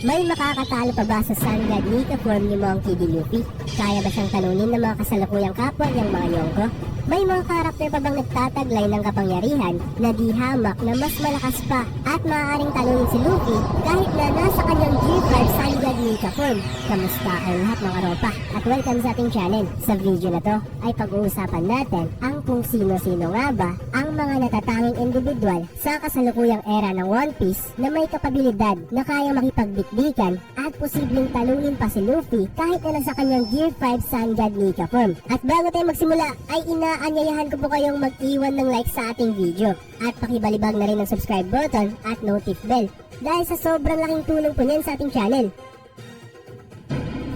May makakatalo pa ba sa Sun God Nika form ni Monkey D. Luffy? Kaya ba siyang talunin ng mga kasalukuyang kapwa niyang mga Yonko? May mga karakter pa bang nagtataglay ng kapangyarihan na di hamak na mas malakas pa at maaaring talunin si Luffy kahit na nasa kanyang Gear 5 Sun God Nika form? Kamusta ang lahat mga ropa? At welcome sa ating channel. Sa video na to ay pag-uusapan natin ang kung sino-sino nga ba ang mga natatanging individual sa kasalukuyang era ng One Piece na may kapabilidad na kayang makipagdikdikan at posibleng talunin pa si Luffy kahit na nasa kanyang Gear 5 Sun God Nika form. At bago tayo magsimula ay inaanyayahan ko po kayong mag-iwan ng like sa ating video at pakibalibag na rin ang subscribe button at notif bell dahil sa sobrang laking tulong po niyan sa ating channel.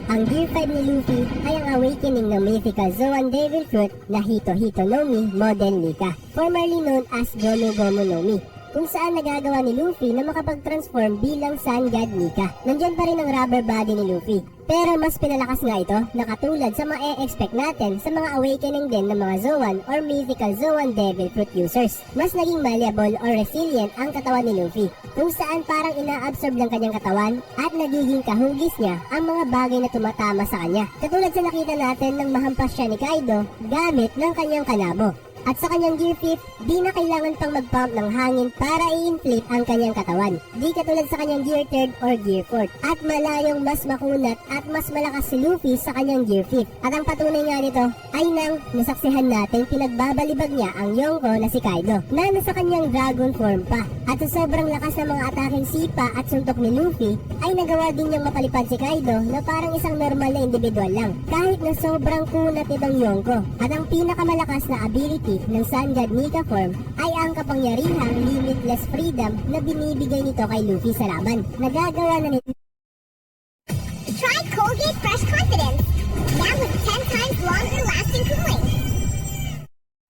Ang Gear 5 ni Luffy ay ang awakening ng mythical Zoan Devil Fruit na Hito Hito no Mi Model Nika, formerly known as Gomu Gomu no Mi, kung saan nagagawa ni Luffy na makapag-transform bilang Sun God Nika. Nandyan pa rin ang rubber body ni Luffy, pero mas pinalakas nga ito na katulad sa ma-expect natin sa mga awakening din ng mga Zoan or mythical Zoan Devil Fruit users. Mas naging malleable or resilient ang katawan ni Luffy, kung saan parang ina-absorb ng kanyang katawan at nagiging kahugis niya ang mga bagay na tumatama sa kanya. Katulad sa nakita natin nang mahampas siya ni Kaido gamit ng kanyang kanabo. At sa kanyang Gear 5, di na kailangan pang mag-pump ng hangin para i-inflate ang kanyang katawan. Di katulad sa kanyang Gear 3 or Gear 4. At malayong mas makunat at mas malakas si Luffy sa kanyang Gear 5. At ang patunay nga nito ay nang nasaksihan natin pinagbabalibag niya ang Yonko na si Kaido na nasa kanyang dragon form pa. At sa sobrang lakas ng mga ataking sipa at suntok ni Luffy ay nagawa din niyang mapalipad si Kaido na parang isang normal na individual lang kahit na sobrang kunat itong Yonko. At ang pinakamalakas na ability ng Sun God Nika form ay ang kapangyarihang limitless freedom na binibigay nito kay Luffy sa laban. Nagagawa na nito. Try Colgate Fresh Confidence, now with 10 times longer lasting cooling.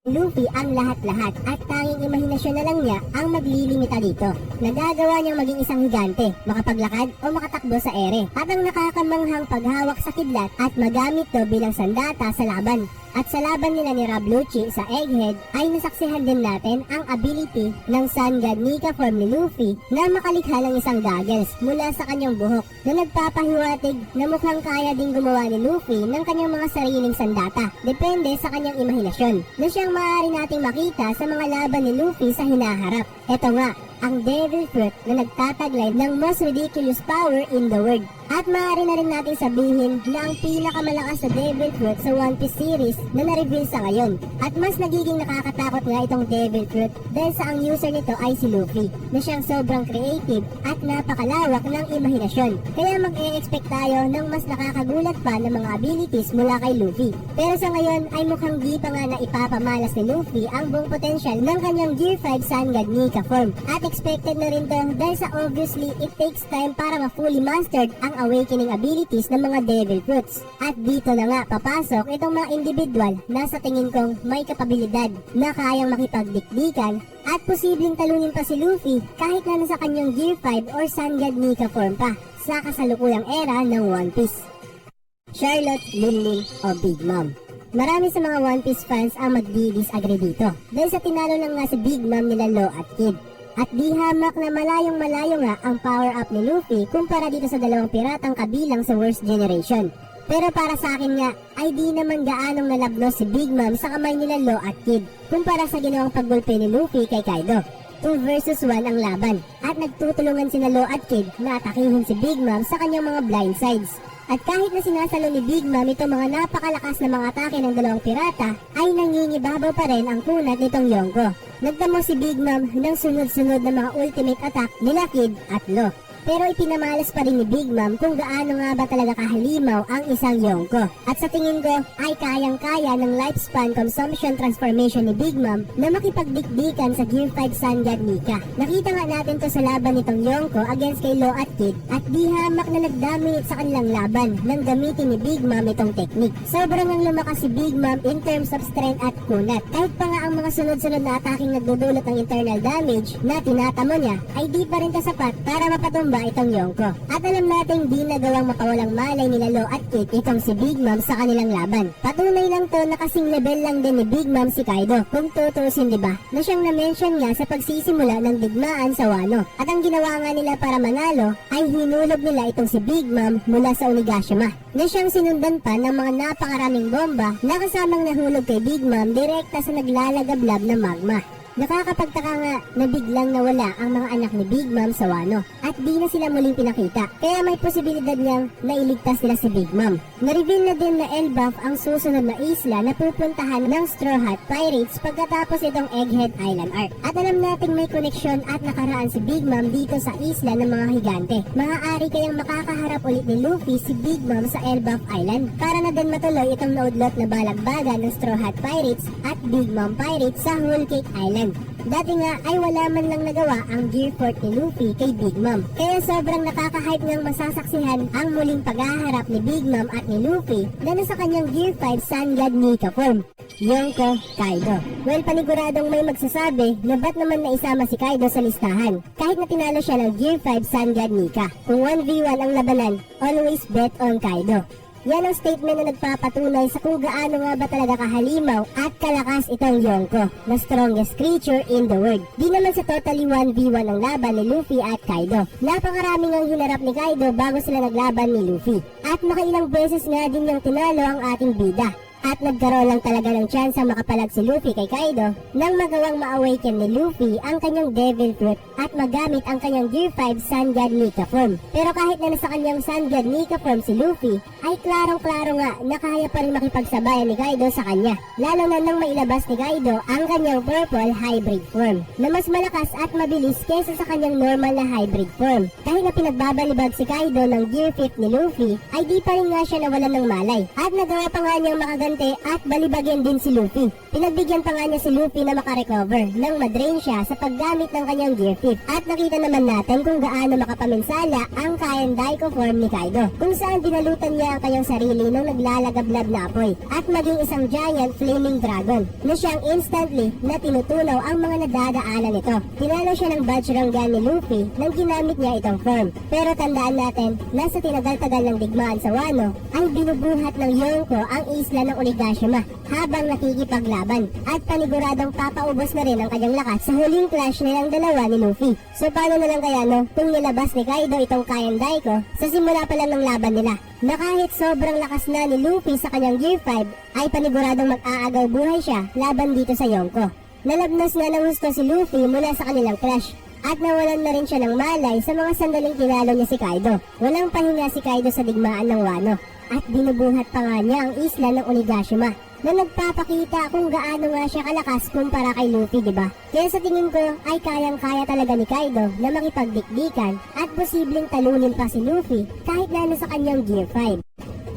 Luffy ang lahat-lahat at tanging imahinasyon na lang niya ang maglilimita dito. Nagagawa niyang maging isang higante, makapaglakad o makatakbo sa ere. At ang nakakamanghang paghawak sa kidlat at magamit to bilang sandata sa laban. At sa laban nila ni Rob Lucci sa Egghead ay nasaksihan din natin ang ability ng Sun God Nika form ni Luffy na makalikha ng isang goggles mula sa kanyang buhok na nagpapahiwatig na mukhang kaya din gumawa ni Luffy ng kanyang mga sariling sandata depende sa kanyang imahinasyon na siyang maaari nating makita sa mga laban ni Luffy sa hinaharap. Ito nga, ang Devil Fruit na nagtataglay ng most ridiculous power in the world. At maaari na rin natin sabihin na ang pinakamalakas na Devil Fruit sa One Piece series na na-reveal sa ngayon. At mas nagiging nakakatakot nga itong Devil Fruit dahil sa ang user nito ay si Luffy na siyang sobrang creative at napakalawak ng imahinasyon. Kaya mag-e-expect tayo ng mas nakakagulat pa ng mga abilities mula kay Luffy. Pero sa ngayon ay mukhang di pa nga na ipapamalas ni Luffy ang buong potential ng kanyang Gear 5 Sun God Nika form. At expected na rin to dahil sa obviously it takes time para ma-fully mastered ang awakening abilities ng mga Devil Fruits. At dito na nga papasok itong mga individual na sa tingin kong may kapabilidad na kayang makipagdikdikan at posibleng talunin pa si Luffy kahit na nasa kanyang Gear 5 or Sun God Nika form pa sa kasalukuyang era ng One Piece. Charlotte, Linlin o Big Mom. Marami sa mga One Piece fans ang magdi-disagree dito dahil sa tinalo lang nga si Big Mom nila Law at Kid. At di hamak na malayong malayo nga ang power up ni Luffy kumpara dito sa dalawang piratang kabilang sa Worst Generation. Pero para sa akin nga ay di naman gaanong nalabnos si Big Mom sa kamay nila Law at Kid kumpara sa ginawang paggulpe ni Luffy kay Kaido. 2 versus 1 ang laban at nagtutulungan sina Law at Kid na atakihin si Big Mom sa kanyang mga blind sides. At kahit na sinasalo ni Big Mom itong mga napakalakas na mga atake ng dalawang pirata, ay nangingibabaw pa rin ang kunat nitong Yonko. Nagdamo si Big Mom ng sunod-sunod na mga ultimate attack nila Kid at Law. Pero ipinamalas pa rin ni Big Mom kung gaano nga ba talaga kahalimaw ang isang Yonko. At sa tingin ko ay kayang-kaya ng lifespan consumption transformation ni Big Mom na makipagdikdikan sa Gear 5 Sun God Nika. Nakita nga natin to sa laban nitong Yonko against kay Law at Kid at di hamak na nagdominate sa kanilang laban nang gamitin ni Big Mom itong technique. Sobrang ang lumakas si Big Mom in terms of strength at kunat. Kahit pa nga ang mga sunod-sunod na ataking nagdudulot ng internal damage na tinatamo niya ay di pa rin kasapat para mapatumba ba itong Yonko. At alam nating di nagawang mapawalang malay ni Lalo at Kate itong si Big Mom sa kanilang laban. Patunay lang to na kasing level lang din ni Big Mom si Kaido. Kung tutusin diba, na siyang na-mention nga sa pagsisimula ng digmaan sa Wano. At ang ginawa nga nila para manalo ay hinulog nila itong si Big Mom mula sa Onigashima, na siyang sinundan pa ng mga napakaraming bomba na kasamang nahulog kay Big Mom direkta sa naglalagablab na magma. Nakakapagtaka nga na biglang nawala ang mga anak ni Big Mom sa Wano at di na sila muling pinakita, kaya may posibilidad niyang nailigtas nila si Big Mom. Na-reveal na din na Elbaf ang susunod na isla na pupuntahan ng Straw Hat Pirates pagkatapos itong Egghead Island arc. At alam nating may koneksyon at nakaraan si Big Mom dito sa isla ng mga higante. Maaari kayang makakaharap ulit ni Luffy si Big Mom sa Elbaf Island para na din matuloy itong naudlot na balagbaga ng Straw Hat Pirates at Big Mom Pirates sa Whole Cake Island. Dati nga ay wala man lang nagawa ang Gear Fort ni Luffy kay Big Mom. Kaya sobrang nakaka-hype ngang masasaksihan ang muling paghaharap ni Big Mom at ni Luffy na nasa kanyang Gear 5 Sun God Nika form, Yonko Kaido. Well, paniguradong may magsasabi na ba't naman naisama si Kaido sa listahan kahit na tinalo siya ng Gear 5 Sun God Nika. Kung 1v1 ang labanan, always bet on Kaido. Yan ang statement na nagpapatunay sa kung gaano nga ba talaga kahalimaw at kalakas itong Yonko, na strongest creature in the world. Di naman sa totally 1v1 ang laban ni Luffy at Kaido. Napakaraming ang hinarap ni Kaido bago sila naglaban ni Luffy. At nakailang beses nga din niyang tinalo ang ating bida. At nagkaroon lang talaga ng chance ang makapalag si Luffy kay Kaido nang magawang ma-awaken ni Luffy ang kanyang Devil Fruit at magamit ang kanyang Gear 5 Sun God Nika form. Pero kahit na nasa kanyang Sun God Nika form si Luffy, ay klarong-klaro nga na kaya pa rin makipagsabayan ni Kaido sa kanya. Lalo na nang mailabas ni Kaido ang kanyang Purple Hybrid form na mas malakas at mabilis kesa sa kanyang normal na Hybrid form. Kahit na pinagbabalibag si Kaido ng Gear 5 ni Luffy, ay di pa rin nga siya nawalan ng malay at nagawa pa nga niyang makaganda at balibagin din si Luffy. Pinagbigyan pa nga niya si Luffy na makarecover nang madrain siya sa paggamit ng kanyang Gear 5. At nakita naman natin kung gaano makapaminsala ang Kaien Daiko form ni Kaido, kung saan dinalutan niya ang kanyang sarili ng naglalagablab na apoy at maging isang giant flaming dragon na siyang instantly na tinutunaw ang mga nadadaanan nito. Tinalo siya ng Bajrangan ni Luffy nang ginamit niya itong form. Pero tandaan natin na sa tinagal-tagal ng digmaan sa Wano ay binubuhat ng Yonko ang isla ng Onigashima habang nakikipaglaban at paniguradong papaubos na rin ang kanyang lakas sa huling clash nilang dalawa ni Luffy. So paano na lang kaya no kung nilabas ni Kaido itong Kaien Daiko sa simula pa lang ng laban nila, na kahit sobrang lakas na ni Luffy sa kanyang Gear 5 ay paniguradong mag-aagaw buhay siya laban dito sa Yonko. Nalabnas nga ng husto si Luffy mula sa kanilang clash at nawalan na rin siya ng malay sa mga sandaling tinalo niya si Kaido. Walang pahinga si Kaido sa digmaan ng Wano at binubuhat pa nga niya ang isla ng Onigashima na nagpapakita kung gaano nga siya kalakas kumpara kay Luffy, diba? Kaya sa tingin ko ay kayang-kaya talaga ni Kaido na makipagdikdikan at posibleng talunin pa si Luffy kahit na sa kanyang Gear 5.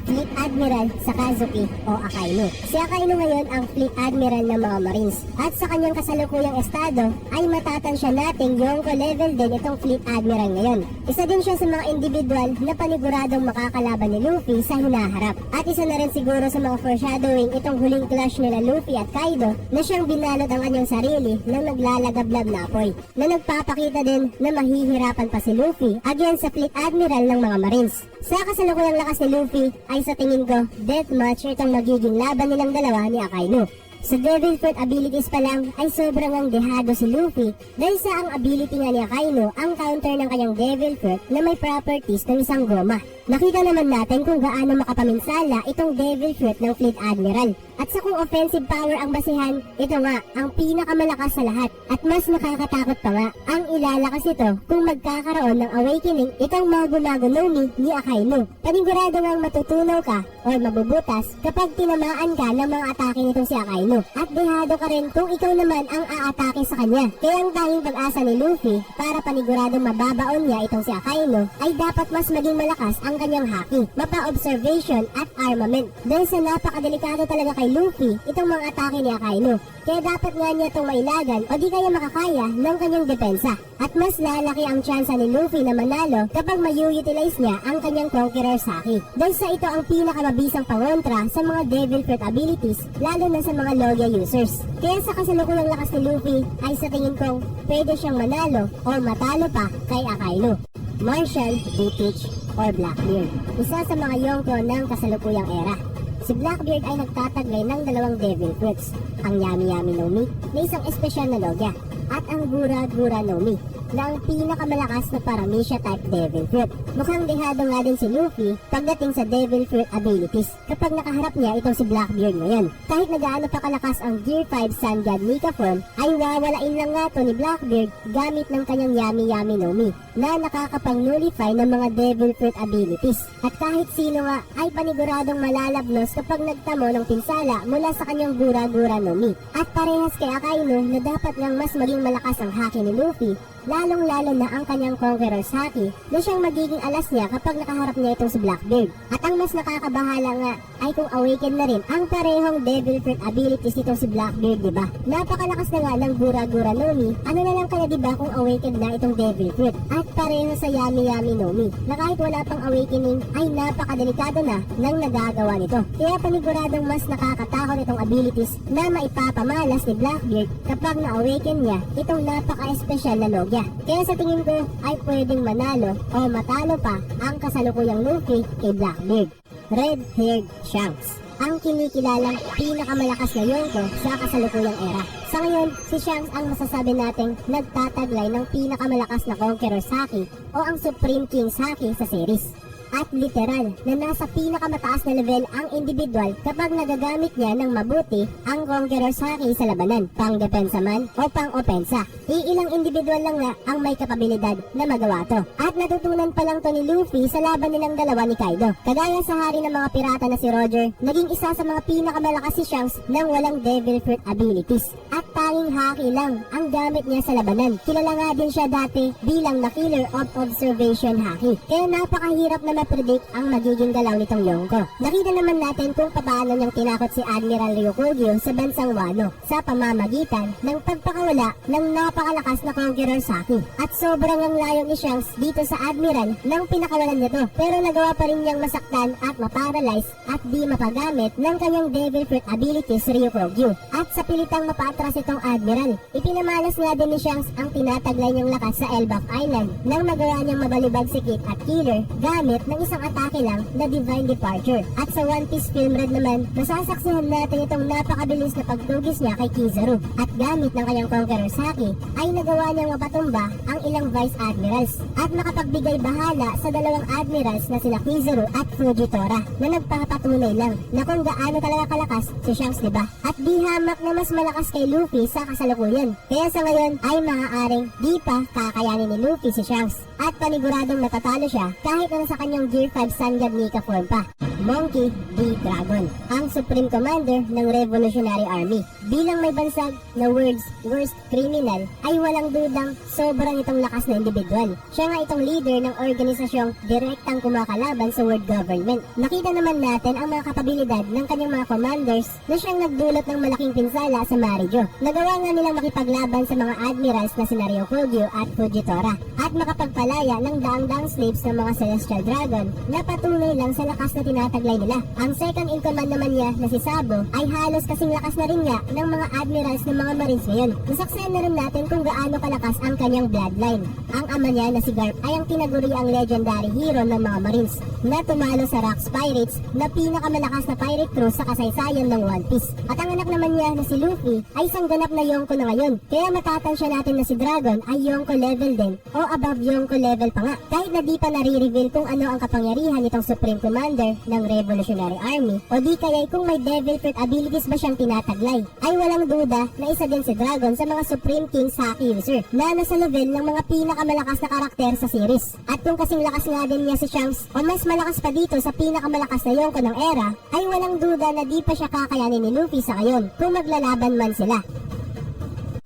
Fleet Admiral Sakazuki o Akainu. Si Akainu ngayon ang Fleet Admiral ng mga Marines at sa kanyang kasalukuyang estado ay matatansya nating Yonko level din itong Fleet Admiral ngayon. Isa din siya sa mga individual na paniguradong makakalaban ni Luffy sa hinaharap. At isa na rin siguro sa mga foreshadowing itong huling clash nila Luffy at Kaido na siyang binalot ang kanyang sarili ng naglalagablab na apoy, na nagpapakita din na mahihirapan pa si Luffy against sa Fleet Admiral ng mga Marines. Sa kasalukuyang lakas ni Luffy ay sa tingin ko deathmatch itong magiging laban nilang dalawa ni Akainu. Sa Devil Fruit abilities pa lang ay sobrang ang dehado si Luffy dahil sa ang ability nga ni Akainu ang counter ng kanyang Devil Fruit na may properties ng isang goma. Nakita naman natin kung gaano makapaminsala itong Devil Fruit ng Fleet Admiral. At sa kung offensive power ang basihan, ito nga ang pinakamalakas sa lahat. At mas nakakatakot pa nga ang ilalakas ito kung magkakaroon ng awakening itong Mago-Mago no Mi ni Akainu. Panigurado ngang matutunaw ka o mabubutas kapag tinamaan ka ng mga atake nitong si Akainu. At dehado ka rin kung ikaw naman ang aatake sa kanya. Kaya ang tanging pag-asa ni Luffy para paniguradong mababaon niya itong si Akainu ay dapat mas maging malakas ang kanyang haki, mapa-observation at armament. Dahil sa napakadelikado talaga kay Luffy itong mga atake ni Akainu. Kaya dapat nga niya itong mailagan o di kaya makakaya ng kanyang depensa. At mas lalaki ang tsansa ni Luffy na manalo kapag ma-utilize niya ang kanyang Conqueror's Haki. Dahil sa ito ang pinakamabisang pangontra sa mga Devil Fruit abilities, lalo na sa mga Logia users. Kaya sa kasalukuyang lakas ni Luffy ay sa tingin kong pwede siyang manalo o matalo pa kay Akainu. Marshall, Butich, or Blackbeard. Isa sa mga Yonko ng kasalukuyang era. Si Blackbeard ay nagtataglay ng dalawang devil fruits, ang Yami Yami no Mi na isang espesyal na logya at ang Gura Gura no Mi na ang pinakamalakas na Paramecia type devil fruit. Mukhang dehado nga din si Luffy pagdating sa devil fruit abilities kapag nakaharap niya itong si Blackbeard ngayon. Kahit na gaano pa kalakas ang Gear 5 Sun God Nika form ay wawalain lang nga to ni Blackbeard gamit ng kanyang Yami Yami no Mi na nakakapang-nullify ng mga devil fruit abilities. At kahit sino nga ay paniguradong malalabnos kapag nagtamo ng pinsala mula sa kanyang Gura Gura no Mi. At parehas kay Akainu na dapat ngang mas maging malakas ang haki ni Luffy, lalong-lalo na ang kanyang Conqueror's Haki na siyang magiging alas niya kapag nakaharap niya itong si Blackbeard. At ang mas nakakabahala nga ay kung awaken na rin ang parehong devil fruit abilities nitong si Blackbeard, diba? Napakalakas na nga ng Gura Gura no Mi, ano na lang kaya diba kung awakened na itong devil fruit? At pareho sa Yami Yami no Mi na kahit wala pang awakening ay napakadelikado na ng nagagawa nito. Kaya paniguradong mas nakakatakot itong abilities na maipapamalas ni Blackbeard kapag na-awaken niya itong napaka-espesyal na logya. Kaya sa tingin ko ay pwedeng manalo o matalo pa ang kasalukuyang Luffy kay Blackbeard. Red-haired Shanks, ang kinikilalang pinakamalakas na Yonko sa kasalukuyang era. Sa ngayon, si Shanks ang masasabi nating nagtataglay ng pinakamalakas na Conqueror's Haki o ang Supreme King's Haki sa series. At literal na nasa pinakamataas na level ang individual kapag nagagamit niya ng mabuti ang Conqueror's Haki sa labanan, pang depensa man o pang opensa. Iilang individual lang nga ang may kapabilidad na magawa to. At natutunan pa lang to ni Luffy sa laban nilang dalawa ni Kaido. Kagaya sa hari ng mga pirata na si Roger, naging isa sa mga pinakamalakas si Shanks nang walang devil fruit abilities. At tanging haki lang ang gamit niya sa labanan. Kilala nga din siya dati bilang the killer of observation haki. Kaya napakahirap na ma-predict ang magiging galaw nitong Yonko. Nakita naman natin kung paano niyang tinakot si Admiral Ryukugyu sa bansang Wano sa pamamagitan ng pagpakawala ng napakalakas na Conqueror's Haki. At sobrang ang layo ni Shanks dito sa Admiral nang pinakawalan niya to. Pero nagawa pa rin niyang masaktan at maparalyze at di mapagamit ng kanyang devil fruit abilities Ryukugyu. At sa pilitang mapaatras itong Admiral, ipinamalas nga din ni Shanks ang tinataglay niyang lakas sa Elbaf Island nang magawa niyang mabalibag si Kid at Killer gamit ng isang atake lang na Divine Departure. At sa One Piece Film Red naman, masasaksihan natin itong napakabilis na pagtugis niya kay Kizaru. At gamit ng kanyang Conqueror's Haki ay nagawa niyang mapatumba ang ilang Vice Admirals at makapagbigay bahala sa dalawang Admirals na sina Kizaru at Fujitora na nagpapatunay lang na kung gaano talaga kalakas si Shanks, diba? At di hamak na mas malakas kay Luffy sa kasalukuyan. Kaya sa ngayon ay maaaring di pa kakayanin ni Luffy si Shanks at paniguradong natatalo siya kahit na sa kanyang Gear 5 Sun God Nika form pa. Monkey D. Dragon, ang Supreme Commander ng Revolutionary Army. Bilang may bansag na worst criminal ay walang dudang sobrang itong lakas na individual. Siya nga itong leader ng organisasyong direktang kumakalaban sa world government. Nakita naman natin ang mga kapabilidad ng kanyang mga commanders na siyang nagdulot ng malaking pinsala sa Marijo. Nagawa nga nilang makipaglaban sa mga admirals na sina Ryukugyu at Fujitora at makapagpalaya ng daang-daang slaves ng mga Celestial Dragon na patunay lang sa lakas na tinataglay nila. Ang second in command naman niya na si Sabo ay halos kasing lakas na rin niya ng mga admirals ng mga marines ngayon. Nasaksayan na rin natin kung gaano kalakas ang kanyang bloodline. Ang ama niya na si Garp ay ang tinaguri ang legendary hero ng mga marines na tumalo sa Rocks Pirates na pinakamalakas na pirate crew sa kasaysayan ng One Piece. At ang anak naman niya na si Luffy ay isang ganap na Yonko na ngayon. Kaya matatansya natin na si Dragon ay Yonko level din o above Yonko level pa nga. Kahit na di pa nare-reveal kung ano ang kapangyarihan nitong Supreme Commander ng Revolutionary Army o di kaya kung may devil fruit abilities ba siyang tinataglay, ay walang duda na isa din si Dragon sa mga Supreme King's Haki user na nasa level ng mga pinakamalakas na karakter sa series. At kung kasing lakas nga din niya si Shanks o mas malakas pa dito sa pinakamalakas na Yonko ng era, ay walang duda na di pa siya kakayanin ni Luffy sa ngayon kung maglalaban man sila.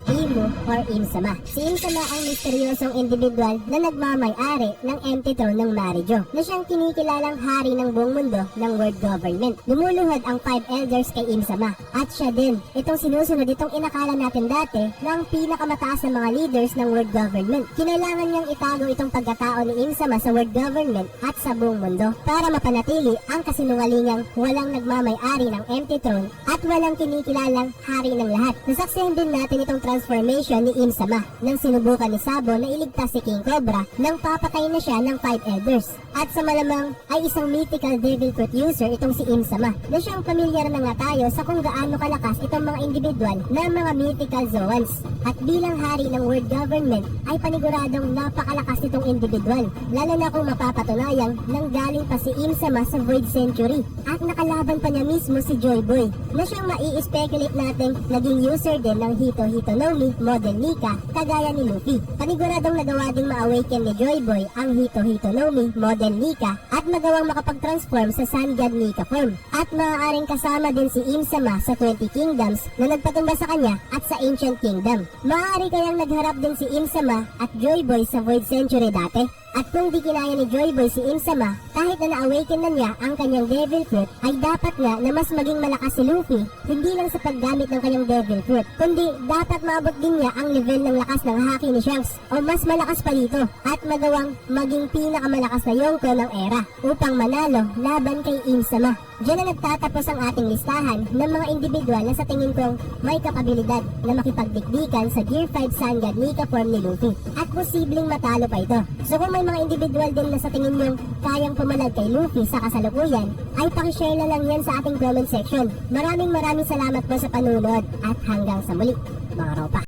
Imu or Im-sama. Si Im-sama ang misteryosong individual na nagmamay-ari ng empty throne ng Marijo na siyang kinikilalang hari ng buong mundo ng world government. Lumuluhod ang 5 elders kay Im-sama at siya din itong sinusunod itong inakala natin dati na ang pinakamataas na mga leaders ng world government. Kinailangan niyang itago itong pagkatao ni Im-sama sa world government at sa buong mundo para mapanatili ang kasinungalingang walang nagmamay-ari ng empty throne at walang kinikilalang hari ng lahat. Nasaksihan din natin itong transformation transformation ni Im Sama nang sinubukan ni Sabo na iligtas si King Cobra nang papatay na siya ng 5 elders. At sa malamang ay isang mythical devil fruit user itong si Im Sama na siyang pamilyar na nga tayo sa kung gaano kalakas itong mga individual na mga mythical Zoans. At bilang hari ng world government ay paniguradong napakalakas itong individual, lalo na kung mapapatunayang nanggaling pa si Im Sama sa Void Century at nakalaban pa niya mismo si Joy Boy na siyang mai-speculate natin naging user din ng Hito Hito no Mi model Nika kagaya ni Luffy. Paniguradong nagawa ding ma-awaken ni Joy Boy ang Hito Hito no Mi model Nika at magawang makapag-transform sa Sun God Nika form. At maaaring kasama din si Im Sama sa 20 Kingdoms na nagpatumba sa kanya at sa Ancient Kingdom. Maaari kayang nagharap din si Im Sama at Joy Boy sa Void Century dati. At kung di kinaya ni Joy Boy si Im Sama, kahit na na-awaken na niya ang kanyang Devil Fruit, ay dapat nga na mas maging malakas si Luffy, hindi lang sa paggamit ng kanyang Devil Fruit, kundi dapat maabot din niya ang level ng lakas ng haki ni Shanks, o mas malakas pa dito, at magawang maging pinakamalakas na Yonko ng era, upang manalo laban kay Im Sama. Diyan na nagtatapos ang ating listahan ng mga individual na sa tingin kong may kapabilidad na makipagdikdikan sa Gear 5 Sun God Nika form ni Luffy. At posibleng matalo pa ito. So kung may mga individual din na sa tingin nyong kayang pumalag kay Luffy sa kasalukuyan, ay pakishare na lang yan sa ating comment section. Maraming salamat po sa panunod at hanggang sa muli, mga ropa.